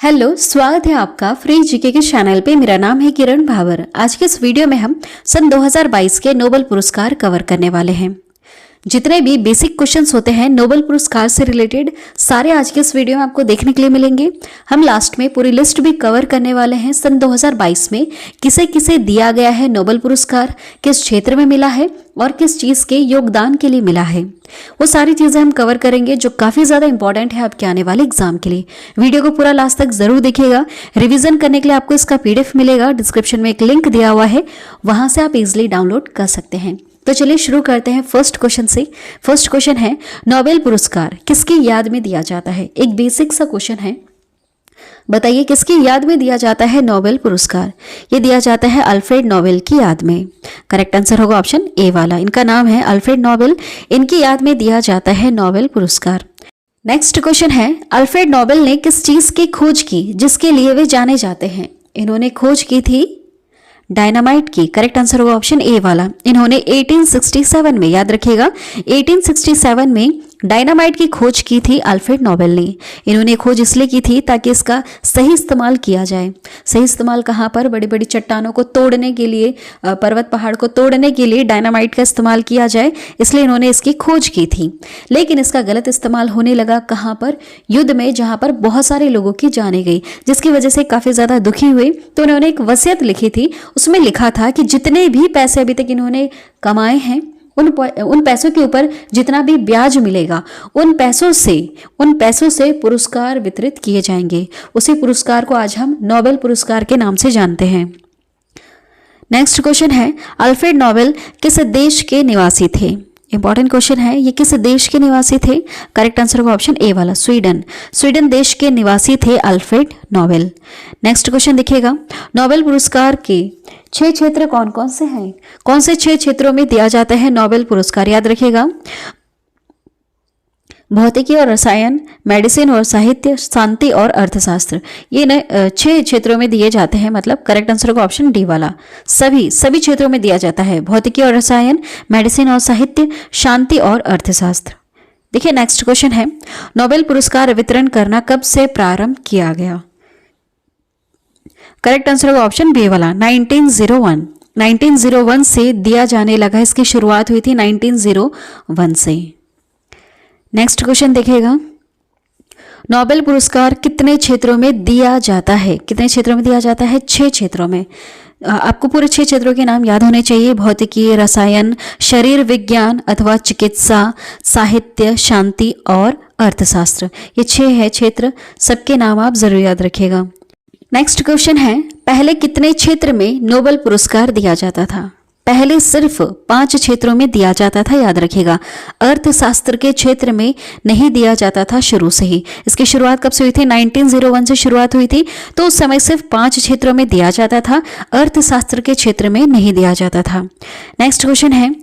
Hello, स्वागत है आपका फ्री जीके के चैनल पे। मेरा नाम है किरण भावर। आज के इस वीडियो में हम सन 2022 के नोबेल पुरस्कार कवर करने वाले हैं। जितने भी बेसिक क्वेश्चंस होते हैं नोबेल पुरस्कार से रिलेटेड, सारे आज के इस वीडियो में आपको देखने के लिए मिलेंगे। हम लास्ट में पूरी लिस्ट भी कवर करने वाले हैं। सन 2022 में किसे किसे दिया गया है नोबेल पुरस्कार, किस क्षेत्र में मिला है और किस चीज़ के योगदान के लिए मिला है, वो सारी चीज़ें हम कवर करेंगे जो काफ़ी ज़्यादा इंपॉर्टेंट है आपके आने वाले एग्जाम के लिए। वीडियो को पूरा लास्ट तक जरूर देखिएगा। रिवीजन करने के लिए आपको इसका PDF मिलेगा, डिस्क्रिप्शन में एक लिंक दिया हुआ है, वहां से आप इजिली डाउनलोड कर सकते हैं। तो चलिए शुरू करते हैं फर्स्ट क्वेश्चन से। फर्स्ट क्वेश्चन है, नोबेल पुरस्कार किसकी याद में दिया जाता है? एक बेसिक सा क्वेश्चन है, बताइए किसकी याद में दिया जाता है नोबेल पुरस्कार? ये दिया जाता है अल्फ्रेड नोबेल की याद में। करेक्ट आंसर होगा ऑप्शन ए वाला। इनका नाम है अल्फ्रेड नोबेल, इनकी याद में दिया जाता है नोबेल पुरस्कार। नेक्स्ट क्वेश्चन है, अल्फ्रेड नोबेल ने किस चीज की खोज की जिसके लिए वे जाने जाते हैं? इन्होंने खोज की थी डायनामाइट की। करेक्ट आंसर होगा ऑप्शन ए वाला। इन्होंने 1867 में, याद रखिएगा 1867 में डायनामाइट की खोज की थी अल्फ्रेड नोबेल ने। इन्होंने खोज इसलिए की थी ताकि इसका सही इस्तेमाल किया जाए। सही इस्तेमाल कहाँ पर? बड़ी बड़ी चट्टानों को तोड़ने के लिए, पर्वत पहाड़ को तोड़ने के लिए डायनामाइट का इस्तेमाल किया जाए, इसलिए इन्होंने इसकी खोज की थी। लेकिन इसका गलत इस्तेमाल होने लगा कहाँ पर? युद्ध में, जहाँ पर बहुत सारे लोगों की जाने गई, जिसकी वजह से काफ़ी ज़्यादा दुखी हुए। तो उन्होंने एक वसीयत लिखी थी, उसमें लिखा था कि जितने भी पैसे अभी तक इन्होंने कमाए हैं उन पैसों के ऊपर जितना भी ब्याज मिलेगा उन पैसों से पुरस्कार वितरित किए जाएंगे। उसी पुरस्कार को आज हम नोबेल पुरस्कार के नाम से जानते हैं। नेक्स्ट क्वेश्चन है, अल्फ्रेड नोबेल किस देश के निवासी थे? इंपॉर्टेंट क्वेश्चन है, ये किस देश के निवासी थे? करेक्ट आंसर होगा ऑप्शन ए वाला, स्वीडन देश के निवासी थे अल्फ्रेड नोबेल। नेक्स्ट क्वेश्चन देखिएगा, नोबेल पुरस्कार के 6 क्षेत्र कौन कौन से हैं? कौन से 6 क्षेत्रों में दिया जाता है नोबेल पुरस्कार? याद रखिएगा, भौतिकी और रसायन, मेडिसिन और साहित्य, शांति और अर्थशास्त्र। ये 6 क्षेत्रों में दिए जाते हैं। मतलब करेक्ट आंसर होगा ऑप्शन डी वाला। सभी क्षेत्रों में दिया जाता है, भौतिकी और रसायन, मेडिसिन और साहित्य, शांति और अर्थशास्त्र। देखिए नेक्स्ट क्वेश्चन है, नोबेल पुरस्कार वितरण करना कब से प्रारंभ किया गया? करेक्ट आंसर होगा ऑप्शन बी वाला, 1901 से दिया जाने लगा। इसकी शुरुआत हुई थी 1901 से। नेक्स्ट क्वेश्चन देखिएगा, नोबेल पुरस्कार कितने क्षेत्रों में दिया जाता है? कितने क्षेत्रों में दिया जाता है? 6 क्षेत्रों में। आपको पूरे 6 क्षेत्रों के नाम याद होने चाहिए, भौतिकी, रसायन, शरीर विज्ञान अथवा चिकित्सा, साहित्य, शांति और अर्थशास्त्र। ये 6 है क्षेत्र, सबके नाम आप जरूर याद रखिएगा। नेक्स्ट क्वेश्चन है, पहले कितने क्षेत्र में नोबेल पुरस्कार दिया जाता था? पहले सिर्फ 5 क्षेत्रों में दिया जाता था, याद रखिएगा। अर्थशास्त्र के क्षेत्र में नहीं दिया जाता था शुरू से ही। इसकी शुरुआत कब से हुई थी? 1901 से शुरुआत हुई थी, तो उस समय सिर्फ 5 क्षेत्रों में दिया जाता था, अर्थशास्त्र के क्षेत्र में नहीं दिया जाता था। नेक्स्ट क्वेश्चन है,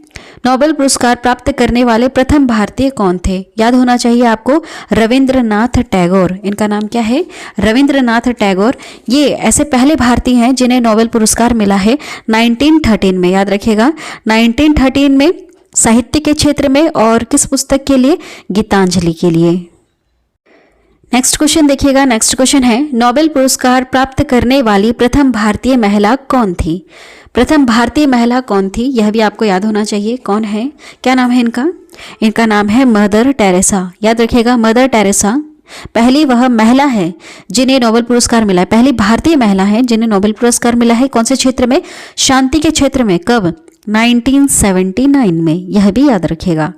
नोबेल पुरस्कार प्राप्त करने वाले प्रथम भारतीय कौन थे? याद होना चाहिए आपको, रविंद्रनाथ टैगोर। इनका नाम क्या है? रविंद्रनाथ टैगोर। ये ऐसे पहले भारतीय हैं जिन्हें नोबेल पुरस्कार मिला है 1913 में। याद रखिएगा 1913 में, साहित्य के क्षेत्र में, और किस पुस्तक के लिए? गीतांजलि के लिए। नेक्स्ट क्वेश्चन देखिएगा, नेक्स्ट क्वेश्चन है, नोबेल पुरस्कार प्राप्त करने वाली प्रथम भारतीय महिला कौन थी? प्रथम भारतीय महिला कौन थी, यह भी आपको याद होना चाहिए। कौन है, क्या नाम है इनका? इनका नाम है मदर टेरेसा। याद रखिएगा, मदर टेरेसा पहली वह महिला है जिन्हें नोबेल पुरस्कार मिला है, पहली भारतीय महिला है जिन्हें नोबेल पुरस्कार मिला है। कौन से क्षेत्र में? शांति के क्षेत्र में। कब? 1979 में। यह भी याद रखिएगा।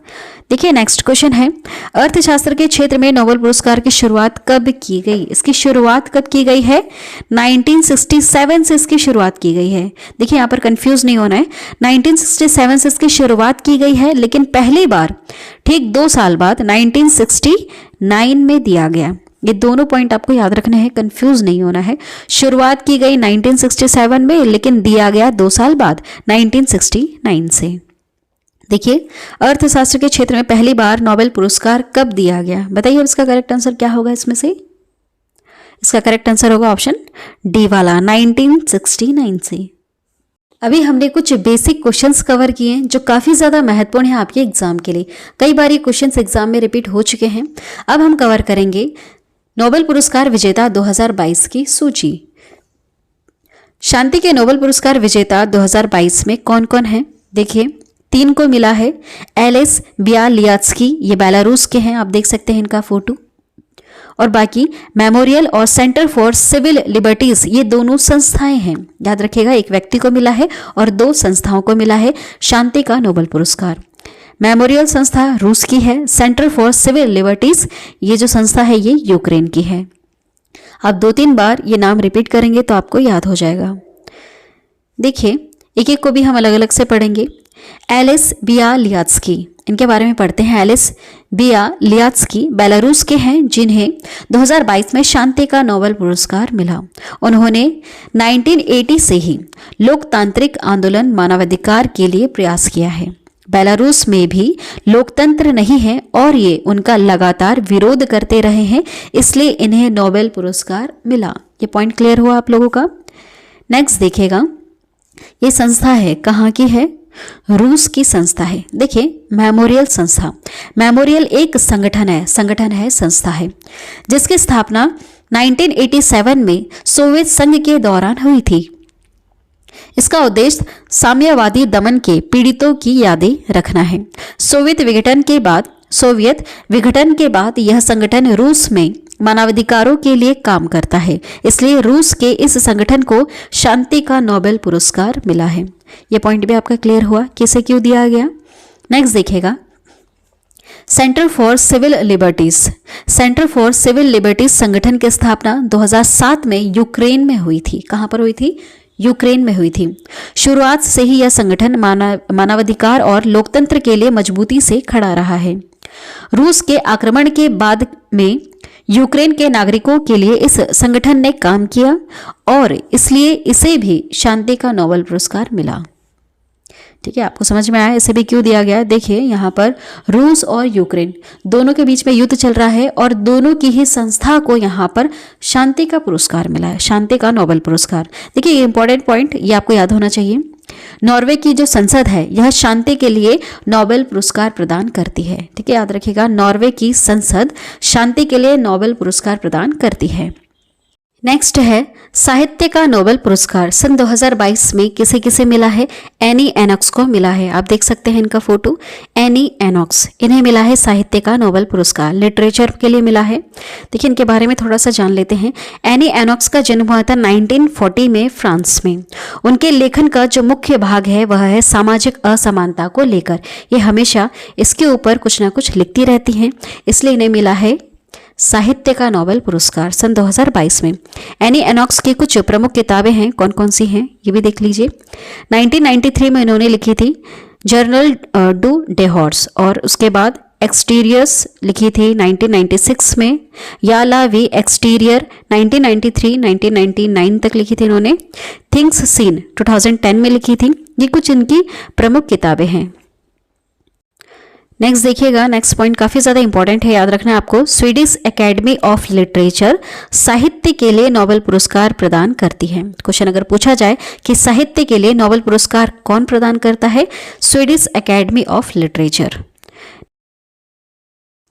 देखिए नेक्स्ट क्वेश्चन है, अर्थशास्त्र के क्षेत्र में नोबेल पुरस्कार की शुरुआत कब की गई? इसकी शुरुआत कब की गई है? 1967 से इसकी शुरुआत की गई है। देखिए यहाँ पर कंफ्यूज नहीं होना है, 1967 से इसकी शुरुआत की गई है, लेकिन पहली बार ठीक 2 साल बाद 1969 में दिया गया। ये दोनों पॉइंट आपको याद रखने हैं, कंफ्यूज नहीं होना है। शुरुआत की गई 1967 में, लेकिन दिया गया 2 साल बाद 1969 से। देखिए, अर्थशास्त्र के क्षेत्र में पहली बार नोबेल पुरस्कार कब दिया गया? बताइए इसका करेक्ट आंसर क्या होगा इसमें से? इसका करेक्ट आंसर होगा ऑप्शन डी वाला, 1969 से। अभी हमने कुछ बेसिक क्वेश्चंस कवर किए हैं जो काफ़ी ज़्यादा महत्वपूर्ण है आपके एग्जाम के लिए। कई बार ये क्वेश्चंस एग्जाम में रिपीट हो चुके हैं। अब हम कवर करेंगे नोबेल पुरस्कार विजेता 2022 की सूची। शांति के नोबेल पुरस्कार विजेता 2022 में कौन कौन है? देखिए 3 को मिला है। एलिस बियालियात्स्की, ये बेलारूस के हैं, आप देख सकते हैं इनका फोटो। और बाकी मेमोरियल और सेंटर फॉर सिविल लिबर्टीज, ये दोनों संस्थाएं हैं। याद रखिएगा, एक व्यक्ति को मिला है और 2 संस्थाओं को मिला है शांति का नोबेल पुरस्कार। मेमोरियल संस्था रूस की है, सेंटर फॉर सिविल लिबर्टीज ये जो संस्था है ये यूक्रेन की है। आप 2-3 बार ये नाम रिपीट करेंगे तो आपको याद हो जाएगा। देखिए एक एक को भी हम अलग अलग से पढ़ेंगे। एलिस बियालियात्स्की, इनके बारे में पढ़ते हैं। एलिस बियालियात्स्की बेलारूस के हैं, जिन्हें 2022 में शांति का नोबेल पुरस्कार मिला। उन्होंने 1980 से ही लोकतांत्रिक आंदोलन मानवाधिकार के लिए प्रयास किया है। बेलारूस में भी लोकतंत्र नहीं है और ये उनका लगातार विरोध करते रहे हैं, इसलिए इन्हें नोबेल पुरस्कार मिला। ये पॉइंट क्लियर हुआ आप लोगों का। नेक्स्ट देखिएगा, ये संस्था है, कहाँ की है? रूस की संस्था है। देखिए मेमोरियल संस्था, मेमोरियल एक संगठन है, संस्था है, जिसकी स्थापना 1987 में सोवियत संघ के दौरान हुई थी। इसका उद्देश्य साम्यवादी दमन के पीड़ितों की यादें रखना है। सोवियत विघटन के बाद यह संगठन रूस में मानवाधिकारों के लिए काम करता है, इसलिए रूस के इस संगठन को शांति का नोबेल पुरस्कार मिला है। यह पॉइंट भी आपका क्लियर हुआ कि इसे क्यों दिया गया। नेक्स्ट देखिएगा, सेंटर फॉर सिविल लिबर्टीज संगठन की स्थापना 2007 में यूक्रेन में हुई थी। कहाँ पर हुई थी? यूक्रेन में हुई थी। शुरुआत से ही यह संगठन मानवाधिकार और लोकतंत्र के लिए मजबूती से खड़ा रहा है। रूस के आक्रमण के बाद में यूक्रेन के नागरिकों के लिए इस संगठन ने काम किया और इसलिए इसे भी शांति का नोबेल पुरस्कार मिला। ठीक है, आपको समझ में आया इसे भी क्यों दिया गया? देखिए यहाँ पर रूस और यूक्रेन दोनों के बीच में युद्ध चल रहा है और दोनों की ही संस्था को यहाँ पर शांति का पुरस्कार मिला है, शांति का नोबेल पुरस्कार। देखिए ये इंपॉर्टेंट पॉइंट, ये आपको याद होना चाहिए। नॉर्वे की जो संसद है यह शांति के लिए नोबेल पुरस्कार प्रदान करती है। ठीक है, याद रखिएगा, नॉर्वे की संसद शांति के लिए नोबेल पुरस्कार प्रदान करती है। नेक्स्ट है साहित्य का नोबेल पुरस्कार सन 2022 में किसे किसे मिला है? एनी एनॉक्स को मिला है। आप देख सकते हैं इनका फोटो, एनी एनॉक्स, इन्हें मिला है साहित्य का नोबेल पुरस्कार, लिटरेचर के लिए मिला है। देखिए इनके बारे में थोड़ा सा जान लेते हैं। एनी एनॉक्स का जन्म हुआ था 1940 में फ्रांस में। उनके लेखन का जो मुख्य भाग है वह है सामाजिक असमानता को लेकर। ये हमेशा इसके ऊपर कुछ ना कुछ लिखती रहती हैं, इसलिए इन्हें मिला है साहित्य का नोबेल पुरस्कार सन 2022 में। एनी एनॉक्स की कुछ प्रमुख किताबें हैं, कौन कौन सी हैं ये भी देख लीजिए। 1993 में इन्होंने लिखी थी जर्नल डू डेहॉर्स, और उसके बाद एक्सटीरियर्स लिखी थी 1996 में। या ला वी एक्सटीरियर 1993-1999 तक लिखी थी इन्होंने। थिंग्स सीन 2010 में लिखी थी। ये कुछ इनकी प्रमुख किताबें हैं। नेक्स्ट देखिएगा, नेक्स्ट पॉइंट काफ़ी ज़्यादा इंपॉर्टेंट है, याद रखना है आपको। स्वीडिश एकेडमी ऑफ लिटरेचर साहित्य के लिए नोबेल पुरस्कार प्रदान करती है। क्वेश्चन अगर पूछा जाए कि साहित्य के लिए नोबेल पुरस्कार कौन प्रदान करता है? Swedish academy of literature.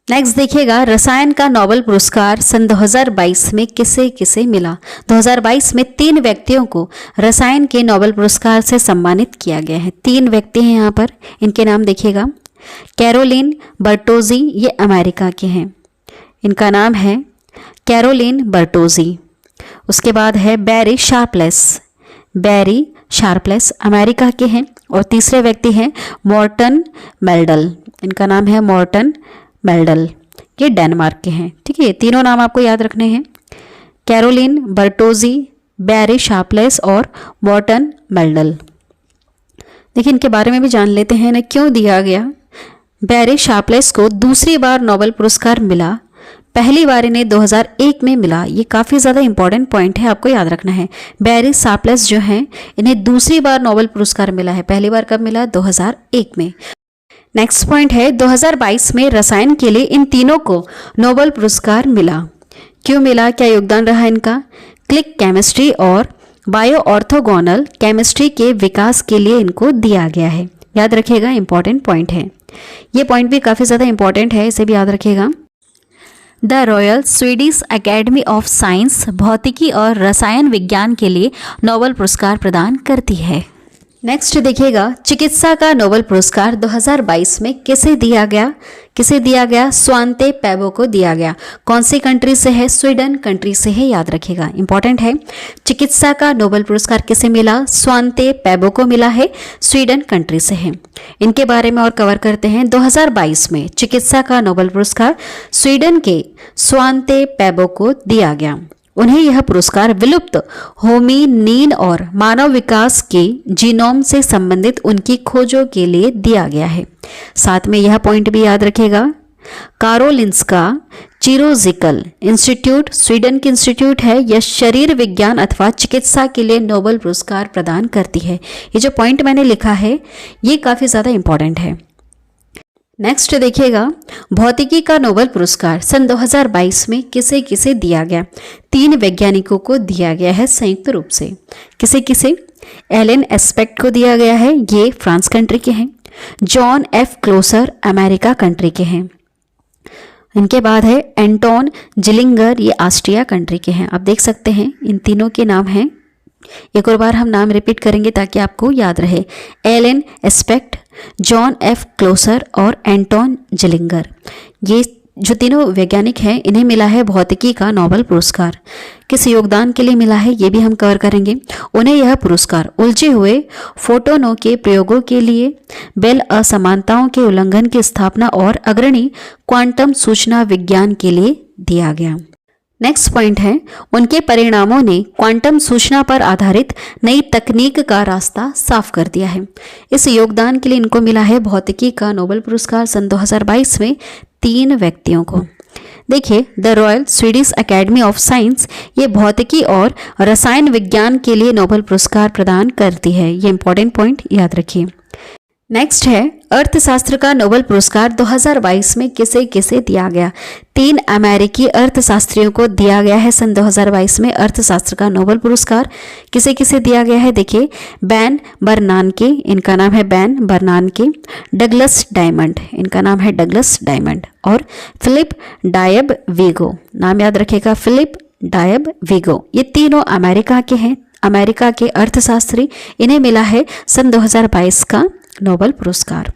Next देखिएगा, रसायन का नोबेल पुरस्कार सन 2022 में किसे किसे मिला? 2022 में 3 व्यक्तियों को रसायन के नोबेल पुरस्कार से सम्मानित किया गया है। 3 व्यक्ति हैं यहाँ पर, इनके नाम देखिएगा। कैरोलिन बर्टोजी, ये अमेरिका के हैं, इनका नाम है कैरोलिन बर्टोजी। उसके बाद है बैरी शार्पलेस, अमेरिका के हैं। और तीसरे व्यक्ति हैं मॉर्टन मेल्डल, इनका नाम है मॉर्टन मेल्डल, ये डेनमार्क के हैं। ठीक है, ये तीनों नाम आपको याद रखने हैं, कैरोलिन बर्टोजी, बैरी शार्पलेस और मॉर्टन मेल्डल। देखिए इनके बारे में भी जान लेते हैं ना, क्यों दिया गया। बैरी शार्पलेस को दूसरी बार नोबेल पुरस्कार मिला, पहली बार इन्हें 2001 में मिला। ये काफ़ी ज़्यादा इंपॉर्टेंट पॉइंट है, आपको याद रखना है। बैरी शार्पलेस जो हैं इन्हें दूसरी बार नोबेल पुरस्कार मिला है, पहली बार कब मिला? 2001 में। नेक्स्ट पॉइंट है 2022 में रसायन के लिए इन तीनों को नोबेल पुरस्कार मिला। क्यों मिला, क्या योगदान रहा इनका? क्लिक केमिस्ट्री और बायो ऑर्थोगोनल केमिस्ट्री के विकास के लिए इनको दिया गया है। याद रखिएगा, इंपॉर्टेंट पॉइंट है। ये पॉइंट भी काफ़ी ज़्यादा इंपॉर्टेंट है, इसे भी याद रखिएगा। The royal Swedish academy of science भौतिकी और रसायन विज्ञान के लिए नोबेल पुरस्कार प्रदान करती है। नेक्स्ट देखिएगा, चिकित्सा का नोबेल पुरस्कार 2022 में किसे दिया गया? स्वांते पैबो को दिया गया। कौन सी कंट्री से है? स्वीडन कंट्री से है, याद रखिएगा, इंपॉर्टेंट है। चिकित्सा का नोबेल पुरस्कार किसे मिला? स्वांते पैबो को मिला है, स्वीडन कंट्री से है। इनके बारे में और कवर करते हैं। 2022 में चिकित्सा का नोबेल पुरस्कार स्वीडन के स्वांते पैबो को दिया गया। उन्हें यह पुरस्कार विलुप्त होमिनीन और मानव विकास के जीनोम से संबंधित उनकी खोजों के लिए दिया गया है। साथ में यह पॉइंट भी याद रखेगा, कारोलिंस्का चिरोजिकल इंस्टीट्यूट स्वीडन की इंस्टीट्यूट है, यह शरीर विज्ञान अथवा चिकित्सा के लिए नोबेल पुरस्कार प्रदान करती है। ये जो पॉइंट मैंने लिखा है ये काफ़ी ज़्यादा इंपॉर्टेंट है। नेक्स्ट देखिएगा, भौतिकी का नोबेल पुरस्कार सन 2022 में किसे किसे दिया गया? 3 वैज्ञानिकों को दिया गया है संयुक्त रूप से। किसे किसे? एलन एस्पेक्ट को दिया गया है, ये फ्रांस कंट्री के हैं। John F closure America country के हैं। इनके बाद है एंटोन जिलिंगर, ये ऑस्ट्रिया कंट्री के हैं। आप देख सकते हैं इन तीनों के नाम हैं। एक और बार हम नाम रिपीट करेंगे ताकि आपको याद रहे। Alain Aspect, John F Clauser और एंटोन जिलिंगर, ये जो तीनों वैज्ञानिक हैं इन्हें मिला है भौतिकी का नोबेल पुरस्कार। किस योगदान के लिए मिला है ये भी हम कवर करेंगे। उन्हें यह पुरस्कार उलझे हुए फोटोनों के प्रयोगों के लिए, बेल असमानताओं के उल्लंघन की स्थापना और अग्रणी क्वांटम सूचना विज्ञान के लिए दिया गया। नेक्स्ट पॉइंट है, उनके परिणामों ने क्वांटम सूचना पर आधारित नई तकनीक का रास्ता साफ कर दिया है। इस योगदान के लिए इनको मिला है भौतिकी का नोबेल पुरस्कार सन 2022 में 3 व्यक्तियों को। देखिए, the royal Swedish academy of science ये भौतिकी और रसायन विज्ञान के लिए नोबेल पुरस्कार प्रदान करती है। ये इंपॉर्टेंट पॉइंट याद रखिए। नेक्स्ट है, अर्थशास्त्र का नोबेल पुरस्कार 2022 में किसे किसे दिया गया? 3 अमेरिकी अर्थशास्त्रियों को दिया गया है सन 2022 में अर्थशास्त्र का नोबेल पुरस्कार। किसे किसे दिया गया है? देखिए, बैन बर्नानके, इनका नाम है बैन बर्नानके, डगलस डायमंड, इनका नाम है डगलस डायमंड, और फिलिप डायब वीगो, नाम याद रखिएगा, फिलिप डायब वीगो। ये तीनों अमेरिका के हैं, अमेरिका के अर्थशास्त्री। इन्हें मिला है सन 2022 का नोबेल पुरस्कार।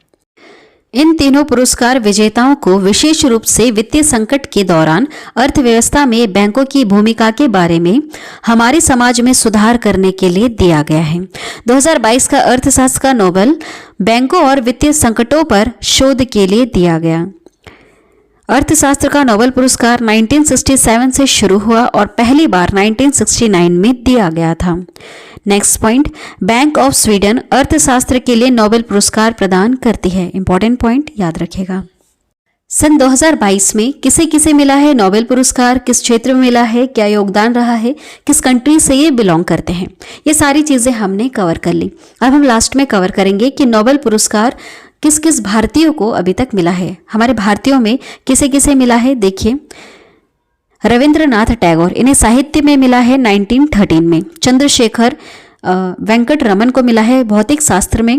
इन तीनों पुरस्कार विजेताओं को विशेष रूप से वित्तीय संकट के दौरान अर्थव्यवस्था में बैंकों की भूमिका के बारे में हमारे समाज में सुधार करने के लिए दिया गया है। 2022 का अर्थशास्त्र का नोबेल बैंकों और वित्तीय संकटों पर शोध के लिए दिया गया। अर्थशास्त्र का नोबेल पुरस्कार 1967 से शुरू हुआ और पहली बार 1969 में दिया गया था। Next point, bank of Sweden अर्थशास्त्र के लिए नोबेल पुरस्कार प्रदान करती है। इंपॉर्टेंट पॉइंट याद रखिएगा। सन 2022 में किसे किसे मिला है नोबेल पुरस्कार? किस क्षेत्र में मिला है? क्या योगदान रहा है? किस कंट्री से ये बिलोंग करते हैं? ये सारी चीज़ें हमने कवर कर ली। अब हम लास्ट में कवर करेंगे कि नोबेल पुरस्कार किस किस भारतीयों को अभी तक मिला है। हमारे भारतीयों में किसे किसे मिला है? देखिए, रविंद्रनाथ टैगोर, इन्हें साहित्य में मिला है 1913 में। चंद्रशेखर वेंकट रमन को मिला है भौतिक शास्त्र में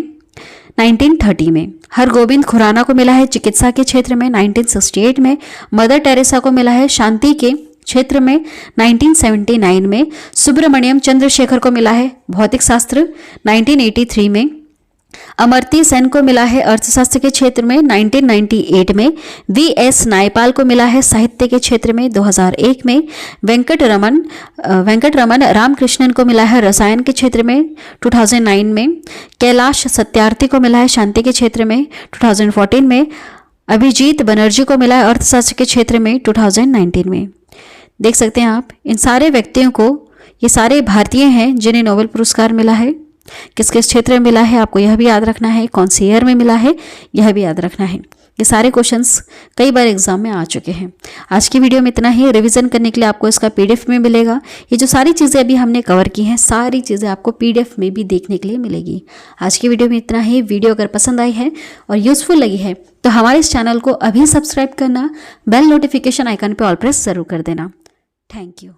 1930 में। हरगोविंद खुराना को मिला है चिकित्सा के क्षेत्र में 1968 में। मदर टेरेसा को मिला है शांति के क्षेत्र में 1979 में। सुब्रमण्यम चंद्रशेखर को मिला है भौतिक शास्त्र 1983 में। अमर्त्य सेन को मिला है अर्थशास्त्र के क्षेत्र में 1998 में। वी.एस. नायपाल को मिला है साहित्य के क्षेत्र में 2001 में। वेंकट रमन रामकृष्णन को मिला है रसायन के क्षेत्र में 2009 में। कैलाश सत्यार्थी को मिला है शांति के क्षेत्र में 2014 में। अभिजीत बनर्जी को मिला है अर्थशास्त्र के क्षेत्र में 2019 में। देख सकते हैं आप इन सारे व्यक्तियों को, ये सारे भारतीय हैं जिन्हें नोबेल पुरस्कार मिला है। किस किस क्षेत्र में मिला है आपको यह भी याद रखना है, कौन सी ईयर में मिला है यह भी याद रखना है। ये सारे क्वेश्चंस कई बार एग्जाम में आ चुके हैं। आज की वीडियो में इतना ही। रिवीजन करने के लिए आपको इसका पीडीएफ में मिलेगा। ये जो सारी चीज़ें अभी हमने कवर की हैं सारी चीज़ें आपको पीडीएफ में भी देखने के लिए मिलेगी। आज की वीडियो में इतना ही। वीडियो अगर पसंद आई है और यूजफुल लगी है तो हमारे इस चैनल को अभी सब्सक्राइब करना, बेल नोटिफिकेशन आइकन पर ऑल प्रेस ज़रूर कर देना। Thank you.